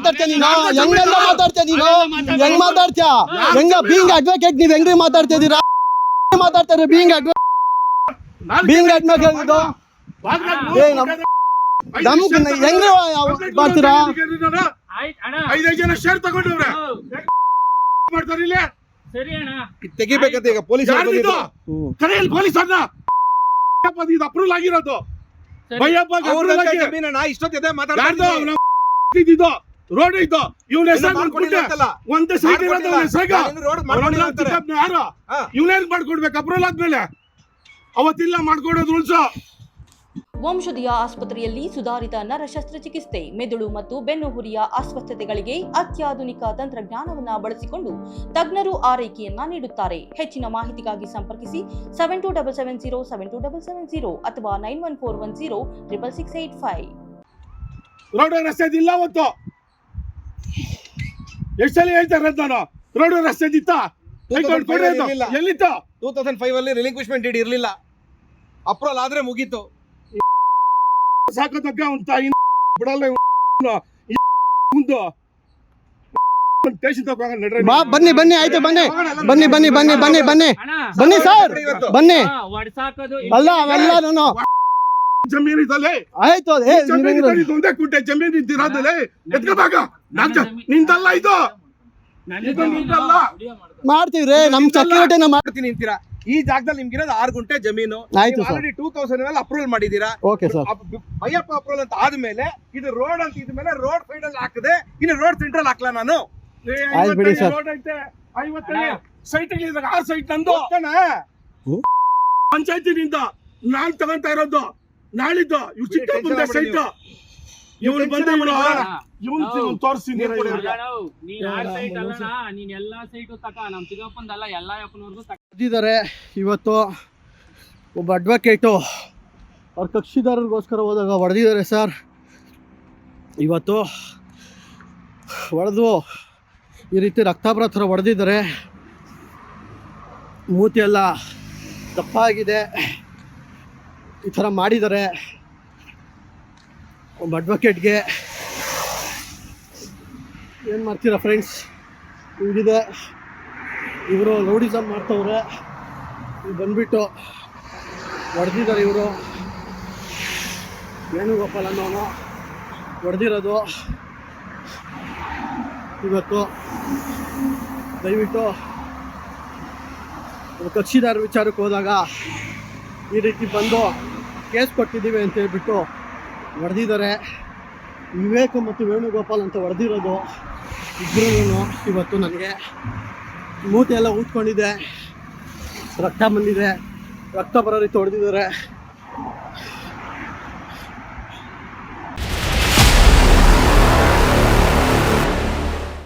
ಮಾತಾಡ್ತೀಯ ನೀನು? ಹೆಂಗೆಲ್ಲ ಮಾತಾಡ್ತೀಯ ನೀನು? ಹೆಂಗ್ ಮಾತಾಡ್ತೀಯ? ಹೆಂಗ ಬೀಯಿಂಗ್ ಅಡ್ವೊಕೇಟ್ ನೀವು ಹೆಂಗ್ರಿ ಮಾತಾಡ್ತಿದ್ದೀರಾ? ಮಾತಾಡ್ತಾರೆ ಬೀಯಿಂಗ್ ಅಡ್ವೊಕೇಟ್ ಇದು ನಮ್ಗೆ ಹೆಂಗ್ರಿ ಮಾಡ್ತೀರಾ? 5 ಜನ ಶೇರ್ ತಗೊಂಡವ್ರೆ ಮಾಡ್ತಾರೆ ಇಲ್ಲಿ. ತೆಗಿಬೇಕಂತ ಈಗ ಪೊಲೀಸ್ ಕರೆಯಲ್ಲಿ ಪೊಲೀಸ್ ಅನ್ನ ಇದು ಅಪ್ರೂವಲ್ ಆಗಿರೋದು ಇಷ್ಟೊತ್ತಿದೆ ರೋಡ್ ಇದ್ದು ಇವ್ನ ಒಂದೇ ಸೈಡ್ ಇವ್ನೇನ್ ಮಾಡ್ಕೊಡ್ಬೇಕು ಅಪ್ರೂವಲ್ ಆದ್ಮೇಲೆ ಅವತ್ತಿಲ್ಲ ಮಾಡ್ಕೊಡೋದು ರೂಲ್ಸ್. ವಂಶದಿಯ ಆಸ್ಪತ್ರೆಯಲ್ಲಿ ಸುಧಾರಿತ ನರ ಶಸ್ತ್ರಚಿಕಿತ್ಸೆ, ಮೆದುಳು ಮತ್ತು ಬೆನ್ನುಹುರಿಯ ಅಸ್ವಸ್ಥತೆಗಳಿಗೆ ಅತ್ಯಾಧುನಿಕ ತಂತ್ರಜ್ಞಾನವನ್ನು ಬಳಸಿಕೊಂಡು ತಜ್ಞರು ಆರೈಕೆಯನ್ನ ನೀಡುತ್ತಾರೆ. ಹೆಚ್ಚಿನ ಮಾಹಿತಿಗಾಗಿ ಸಂಪರ್ಕಿಸಿ 7277072770 ಅಥವಾ 9141066685. ರೋಡ್ ರಸ್ತೆ ಇಲ್ಲ ಅವತ್ತು ಎಷ್ಟು ಸಲ ಹೇಳ್ತಾರೆ ನಾನು ರೋಡ್ ರಸ್ತೆ ಇತ್ತ ಎಲ್ಲಿತ್ತು? 2005 ಅಲ್ಲಿ ರಿಲಿಂಕ್ವಿಶ್ಮೆಂಟ್ ಡೀಡ್ ಇರಲಿಲ್ಲ. ಅಪ್ರೂವಲ್ ಆದ್ರೆ ಮುಗೀತು. ಸಾಕೋದಕ್ಕ ಅವ್ನ ತಾಯಿ ಬಿಡಲ್ಲ ಮುಂದೆ ಬನ್ನಿ ಬನ್ನಿ ಆಯ್ತು ಬನ್ನಿ ಬನ್ನಿ ಬನ್ನಿ ಬನ್ನಿ ಬನ್ನಿ ಬನ್ನಿ ಬನ್ನಿ ಸರ್ ಬನ್ನಿ. ಅಲ್ಲ ಅವೆಲ್ಲ ನಾನು ಜಮೀನು ಇದಲ್ಲೇ ಆಯ್ತು ಒಂದೇ ಕುಂಟೆ ಜಮೀನು ಇದ್ದಿರೋದಲ್ಲೇ ಎತ್ಕೋಬೇಕ ನಿಂದಲ್ಲ ಇದು ಮಾಡ್ತೀವ್ರಿ ನಮ್ ಸೆಕ್ಯೂರಿಟಿ ಮಾಡ್ತೀನಿ ಅಂತೀರಾ. ಈ ಜಾಗದಲ್ಲಿ ನಿಮ್ಗಿರೋದು 6 ಗುಂಟೆ ಜಮೀನು. ಆಲ್ರೆಡಿ 2000 ಅಪ್ರೂವಲ್ ಮಾಡಿದೀರಾ. ಅಯ್ಯಪ್ಪ ಅಪ್ರೂವಲ್ ಅಂತ ಆದ್ಮೇಲೆ ಇದು ರೋಡ್ ಅಂತ ಇದ್ಮೇಲೆ ರೋಡ್ ಸೈಡ್ ಅಲ್ಲಿ ಹಾಕದೆ ಇನ್ನು ರೋಡ್ ಸೆಂಟ್ರಲ್ ಹಾಕ್ಲಾ ನಾನು? ರೋಡ್ ಐತೆ 50 ಸೈಟ್ 6 ಸೈಟ್ ನಂದು ಪಂಚಾಯತಿನಿಂದ ನಾನ್ ತಗೊಂತಾ ಇರೋದು ನಾಳಿದ್ದು ಇವ್ ಚಿಕ್ಕ ಮುಂದೆ ಸೈಟ್ ಇವಳು ಬಂದ ಇವಳು ತೋರಿಸಿ ಇವತ್ತು ಒಬ್ಬ ಅಡ್ವೊಕೇಟು ಅವ್ರ ಕಕ್ಷಿದಾರರಿಗೋಸ್ಕರ ಹೋದಾಗ ಹೊಡೆದಿದ್ದಾರೆ ಸರ್. ಇವತ್ತು ಹೊಡೆದು ಈ ರೀತಿ ರಕ್ತಾಪರ ಥರ ಹೊಡೆದಿದ್ದಾರೆ. ಮೂತಿ ಎಲ್ಲ ದಪ್ಪಾಗಿದೆ, ಈ ಥರ ಮಾಡಿದ್ದಾರೆ. ಒಬ್ಬ ಅಡ್ವೊಕೇಟ್ಗೆ ಏನು ಮಾಡ್ತೀರಾ ಫ್ರೆಂಡ್ಸ್? ಹಿಂಗಿದೆ. ಇವರು ರೌಡಿಸಮ್ ಮಾಡ್ತವ್ರೆ. ಬಂದ್ಬಿಟ್ಟು ಹೊಡೆದಿದ್ದಾರೆ ಇವರು. ವೇಣುಗೋಪಾಲ್ ಅನ್ನೋನು ಹೊಡೆದಿರೋದು. ಇವತ್ತು ದಯವಿಟ್ಟು ಕಕ್ಷಿದಾರ ವಿಚಾರಕ್ಕೆ ಹೋದಾಗ ಈ ರೀತಿ ಬಂದು ಕೇಸ್ ಕೊಟ್ಟಿದ್ದೀವಿ ಅಂತ ಹೇಳ್ಬಿಟ್ಟು ಹೊಡೆದಿದ್ದಾರೆ. ವಿವೇಕ್ ಮತ್ತು ವೇಣುಗೋಪಾಲ್ ಅಂತ ಹೊಡೆದಿರೋದು ಇಬ್ಬರೂ. ಇವತ್ತು ನನಗೆ ಮೂತಿ ಎಲ್ಲ ಊದ್ಕೊಂಡಿದೆ, ರಕ್ತ ಬಂದಿದೆ, ರಕ್ತ ಬರೋ ರೀತಿ ಹೊಡೆದಿದ್ದಾರೆ.